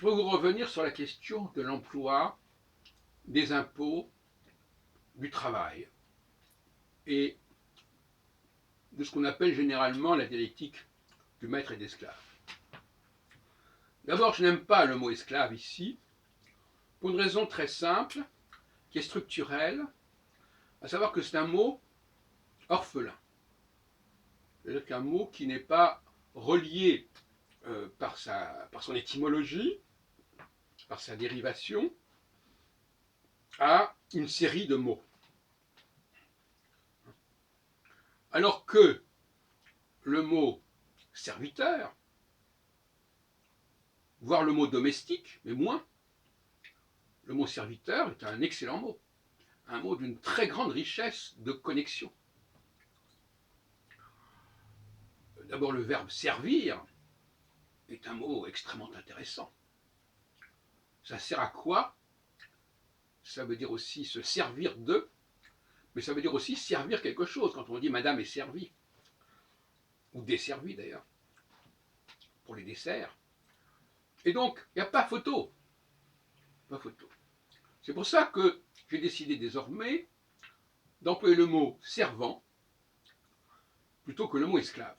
je vais vous revenir sur la question de l'emploi, des impôts, du travail et de ce qu'on appelle généralement la dialectique du maître et d'esclave. D'abord, je n'aime pas le mot esclave ici, pour une raison très simple, qui est structurelle, à savoir que c'est un mot orphelin. C'est-à-dire qu'un mot qui n'est pas relié par son étymologie, par sa dérivation, à une série de mots. Alors que le mot serviteur, voire le mot domestique, mais moins, le mot serviteur est un excellent mot, un mot d'une très grande richesse de connexion. D'abord, le verbe servir est un mot extrêmement intéressant. Ça sert à quoi? Ça veut dire aussi se servir de, mais ça veut dire aussi servir quelque chose, quand on dit madame est servie, ou desservie d'ailleurs, pour les desserts. Et donc, il n'y a pas photo. Pas photo. C'est pour ça que j'ai décidé désormais d'employer le mot servant plutôt que le mot esclave,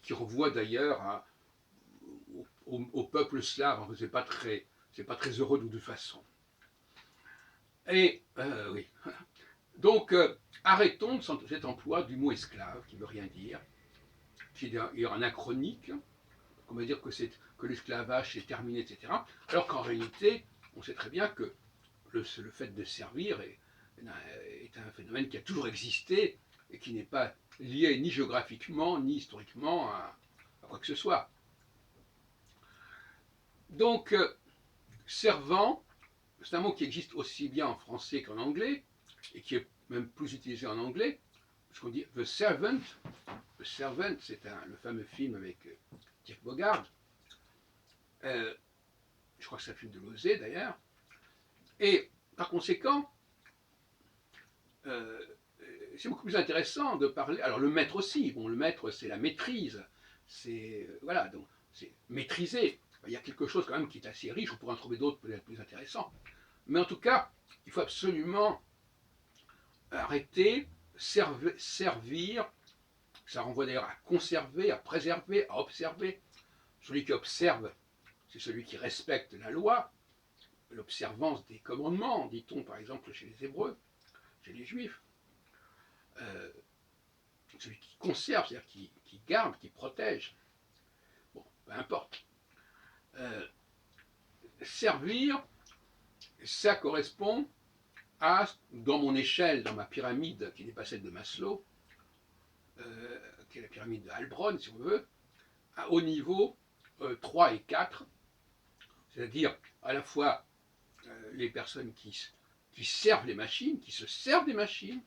qui renvoie d'ailleurs au peuple slave. C'est pas très heureux de toute façon. Et oui. Donc, arrêtons cet emploi du mot esclave, qui ne veut rien dire, qui est anachronique. On va dire que l'esclavage est terminé, etc. Alors qu'en réalité, on sait très bien que le fait de servir est un phénomène qui a toujours existé et qui n'est pas lié ni géographiquement ni historiquement à quoi que ce soit. Donc, servant, c'est un mot qui existe aussi bien en français qu'en anglais, et qui est même plus utilisé en anglais, parce qu'on dit The Servant. The Servant, c'est le fameux film avec Dirk Bogarde. Je crois que c'est un film de Losey d'ailleurs. Et par conséquent, c'est beaucoup plus intéressant de parler. Alors le maître aussi, bon, le maître c'est la maîtrise, c'est voilà, donc c'est maîtriser. Il y a quelque chose quand même qui est assez riche, on pourra en trouver d'autres peut-être plus intéressants. Mais en tout cas, il faut absolument arrêter, servir, ça renvoie d'ailleurs à conserver, à préserver, à observer. Celui qui observe, c'est celui qui respecte la loi, l'observance des commandements, dit-on par exemple chez les Hébreux, chez les Juifs. Celui qui conserve, c'est-à-dire qui garde, qui protège. Bon, peu importe. Servir, ça correspond à, dans mon échelle, dans ma pyramide, qui n'est pas celle de Maslow, qui est la pyramide de Heilbronn, si on veut, au niveau 3 et 4, c'est-à-dire à la fois les personnes qui servent les machines, qui se servent des machines,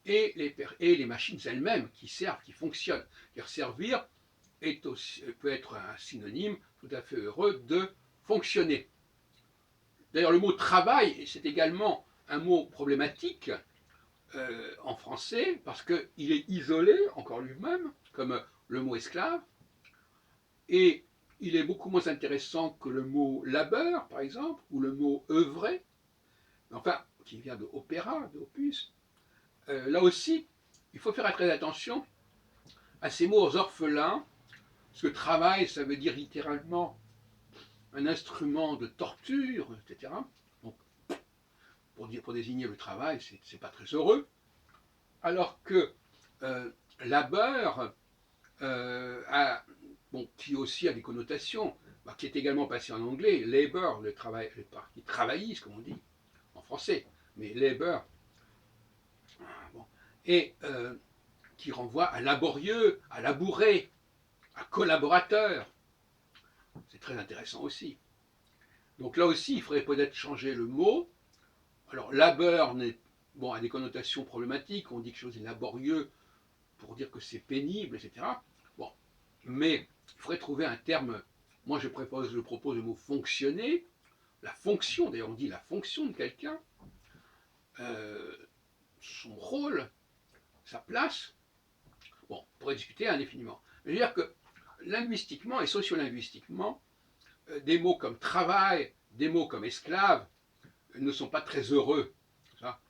et les machines elles-mêmes qui servent, qui fonctionnent. C'est-à-dire servir peut être un synonyme tout à fait heureux de fonctionner. D'ailleurs, le mot travail, c'est également un mot problématique en français, parce qu'il est isolé, encore lui-même, comme le mot esclave, et il est beaucoup moins intéressant que le mot labeur, par exemple, ou le mot œuvrer, enfin, qui vient de opéra, de opus. Là aussi, il faut faire très attention à ces mots orphelins, parce que travail, ça veut dire littéralement un instrument de torture, etc. Donc, pour désigner le travail, c'est pas très heureux. Alors que labeur qui aussi a des connotations, qui est également passé en anglais, labor, le parti travailliste, comme on dit en français, mais labor, bon, et qui renvoie à laborieux, à labouré, à collaborateur. C'est très intéressant aussi. Donc là aussi, il faudrait peut-être changer le mot. Alors, labeur a des connotations problématiques. On dit que chose est laborieux pour dire que c'est pénible, etc. Bon, mais il faudrait trouver un terme. Moi, je propose le mot fonctionner. La fonction, d'ailleurs, on dit la fonction de quelqu'un, son rôle, sa place. Bon, on pourrait discuter indéfiniment. Je veux dire que linguistiquement et sociolinguistiquement, des mots comme travail, des mots comme esclave, ne sont pas très heureux, ça,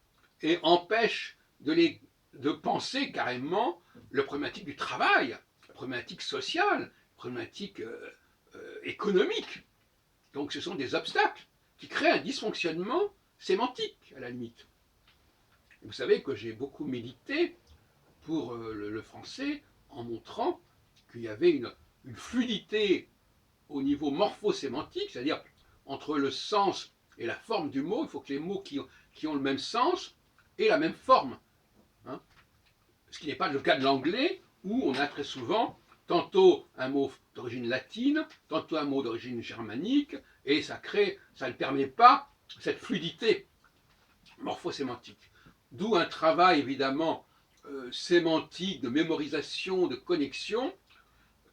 et empêchent de penser carrément la problématique du travail, la problématique sociale, la problématique économique. Donc ce sont des obstacles qui créent un dysfonctionnement sémantique, à la limite. Vous savez que j'ai beaucoup milité pour le français en montrant qu'il y avait une fluidité au niveau morphosémantique, c'est-à-dire entre le sens et la forme du mot, il faut que les mots qui ont le même sens aient la même forme. Hein. Ce qui n'est pas le cas de l'anglais, où on a très souvent tantôt un mot d'origine latine, tantôt un mot d'origine germanique, et ça ne permet pas cette fluidité morphosémantique. D'où un travail évidemment sémantique, de mémorisation, de connexion,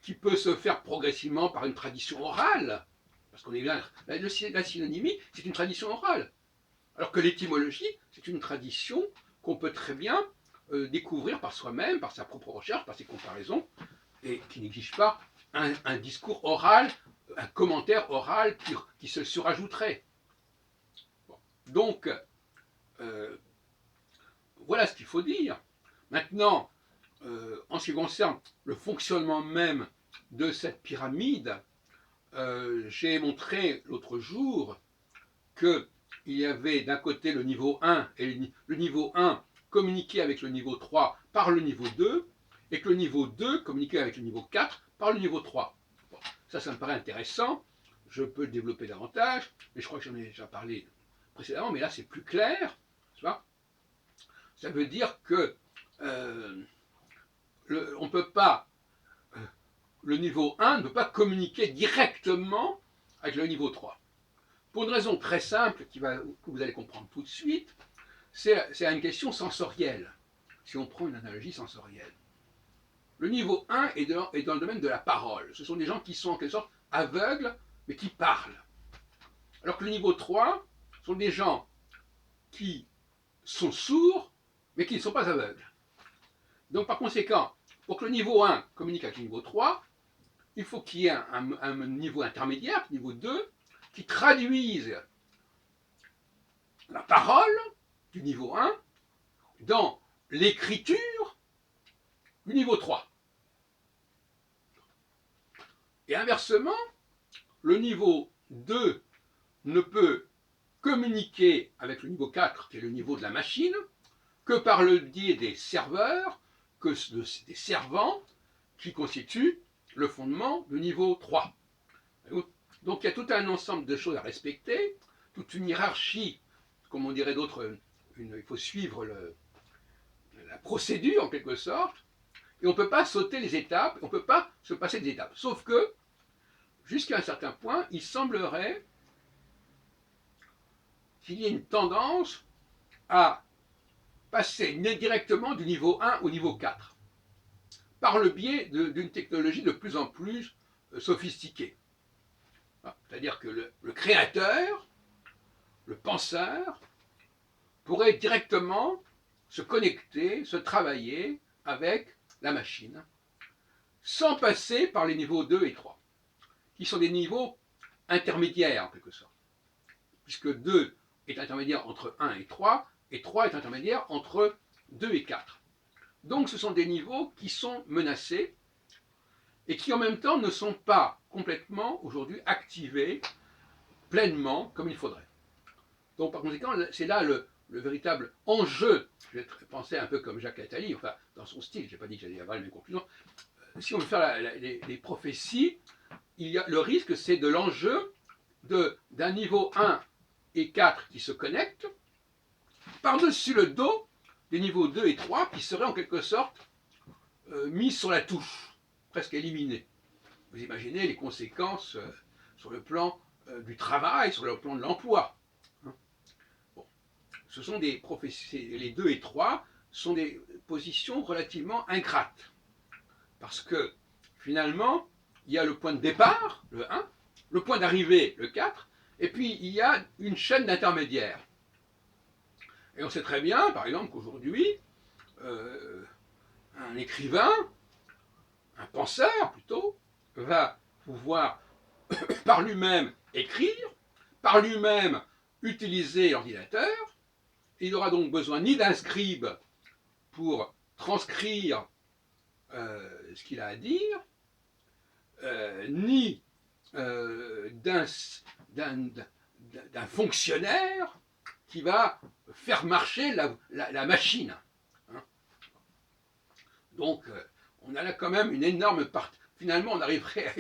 qui peut se faire progressivement par une tradition orale, parce qu'on est bien, la synonymie, c'est une tradition orale, alors que l'étymologie, c'est une tradition qu'on peut très bien découvrir par soi-même, par sa propre recherche, par ses comparaisons, et qui n'exige pas un discours oral, un commentaire oral qui se surajouterait. Bon. Donc, voilà ce qu'il faut dire. Maintenant, en ce qui concerne le fonctionnement même de cette pyramide, j'ai montré l'autre jour qu'il y avait d'un côté le niveau 1, et le niveau 1 communiquait avec le niveau 3 par le niveau 2, et que le niveau 2 communiquait avec le niveau 4 par le niveau 3. Bon, ça me paraît intéressant, je peux le développer davantage, mais je crois que j'en ai déjà parlé précédemment, mais là c'est plus clair, tu vois. Ça veut dire que on peut pas, le niveau 1 ne peut pas communiquer directement avec le niveau 3. Pour une raison très simple que vous allez comprendre tout de suite, c'est une question sensorielle, si on prend une analogie sensorielle. Le niveau 1 est dans le domaine de la parole. Ce sont des gens qui sont en quelque sorte aveugles, mais qui parlent. Alors que le niveau 3 sont des gens qui sont sourds, mais qui ne sont pas aveugles. Donc par conséquent, pour que le niveau 1 communique avec le niveau 3, il faut qu'il y ait un niveau intermédiaire, niveau 2, qui traduise la parole du niveau 1 dans l'écriture du niveau 3. Et inversement, le niveau 2 ne peut communiquer avec le niveau 4, qui est le niveau de la machine, que par le biais des serveurs, des servants, qui constituent le fondement du niveau 3. Donc il y a tout un ensemble de choses à respecter, toute une hiérarchie, comme on dirait d'autres, il faut suivre la procédure en quelque sorte, et on ne peut pas sauter les étapes, on ne peut pas se passer des étapes. Sauf que, jusqu'à un certain point, il semblerait qu'il y ait une tendance à passer directement du niveau 1 au niveau 4, par le biais d'une technologie de plus en plus sophistiquée. C'est-à-dire que le créateur, le penseur, pourrait directement se connecter, se travailler avec la machine, sans passer par les niveaux 2 et 3, qui sont des niveaux intermédiaires en quelque sorte, puisque 2 est intermédiaire entre 1 et 3 est intermédiaire entre 2 et 4. Donc ce sont des niveaux qui sont menacés et qui en même temps ne sont pas complètement aujourd'hui activés pleinement comme il faudrait. Donc par conséquent, c'est là le véritable enjeu. Je vais penser un peu comme Jacques Attali, enfin dans son style, je n'ai pas dit que j'allais avoir les mêmes conclusions. Si on veut faire les prophéties, le risque c'est de l'enjeu d'un niveau 1 et 4 qui se connectent, par-dessus le dos des niveaux 2 et 3 qui seraient en quelque sorte mis sur la touche, presque éliminés. Vous imaginez les conséquences sur le plan du travail, sur le plan de l'emploi. Bon. Ce sont des prophéties, les 2 et 3 sont des positions relativement ingrates. Parce que finalement, il y a le point de départ, le 1, le point d'arrivée, le 4, et puis il y a une chaîne d'intermédiaires. Et on sait très bien, par exemple, qu'aujourd'hui, un écrivain, un penseur plutôt, va pouvoir par lui-même écrire, par lui-même utiliser l'ordinateur. Il n'aura donc besoin ni d'un scribe pour transcrire ce qu'il a à dire, ni d'un fonctionnaire qui va faire marcher la machine. Hein. Donc, on a là quand même une énorme partie. Finalement, on arriverait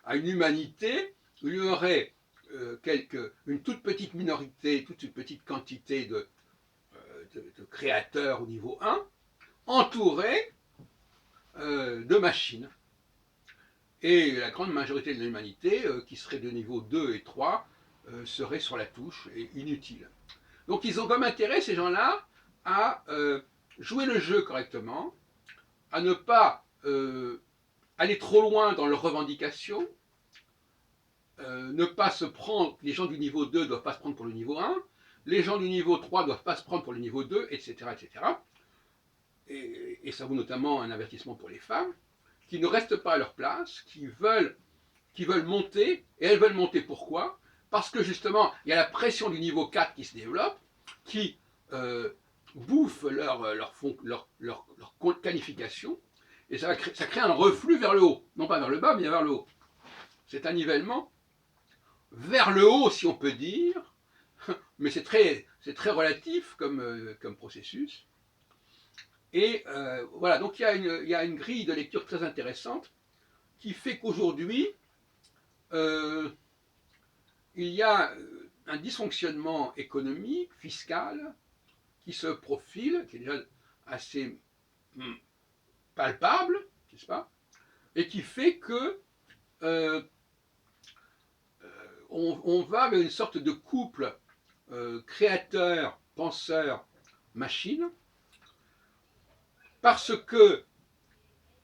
à une humanité où il y aurait une toute petite minorité, toute une petite quantité de créateurs au niveau 1, entourés de machines. Et la grande majorité de l'humanité, qui serait de niveau 2 et 3, serait sur la touche et inutile. Donc ils ont comme intérêt, ces gens-là, à jouer le jeu correctement, à ne pas aller trop loin dans leurs revendications, ne pas se prendre, les gens du niveau 2 ne doivent pas se prendre pour le niveau 1, les gens du niveau 3 ne doivent pas se prendre pour le niveau 2, etc. etc. Et ça vaut notamment un avertissement pour les femmes, qui ne restent pas à leur place, qui veulent monter, et elles veulent monter pourquoi? Parce que justement, il y a la pression du niveau 4 qui se développe, qui bouffe leur qualification, et ça crée un reflux vers le haut, non pas vers le bas, mais vers le haut. C'est un nivellement vers le haut, si on peut dire, mais c'est très relatif comme processus. Et voilà, donc il y a une grille de lecture très intéressante qui fait qu'aujourd'hui, il y a un dysfonctionnement économique, fiscal, qui se profile, qui est déjà assez palpable, n'est-ce pas? Et qui fait que on va vers une sorte de couple créateur, penseur, machine, parce que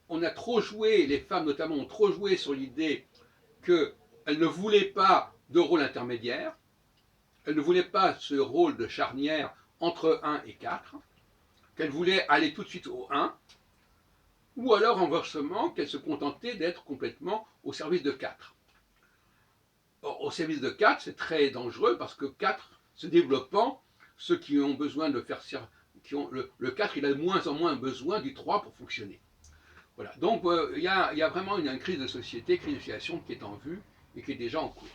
on a trop joué, les femmes notamment ont trop joué sur l'idée qu'elles ne voulaient pas de rôle intermédiaire, elles ne voulaient pas ce rôle de charnière entre 1 et 4, qu'elles voulaient aller tout de suite au 1, ou alors inversement, qu'elles se contentaient d'être complètement au service de 4. Or, au service de 4, c'est très dangereux parce que 4, se développant, ceux qui ont besoin de faire le 4, il a de moins en moins besoin du 3 pour fonctionner. Voilà, donc il y a vraiment une crise de société, crise de civilisation qui est en vue et qui est déjà en cours.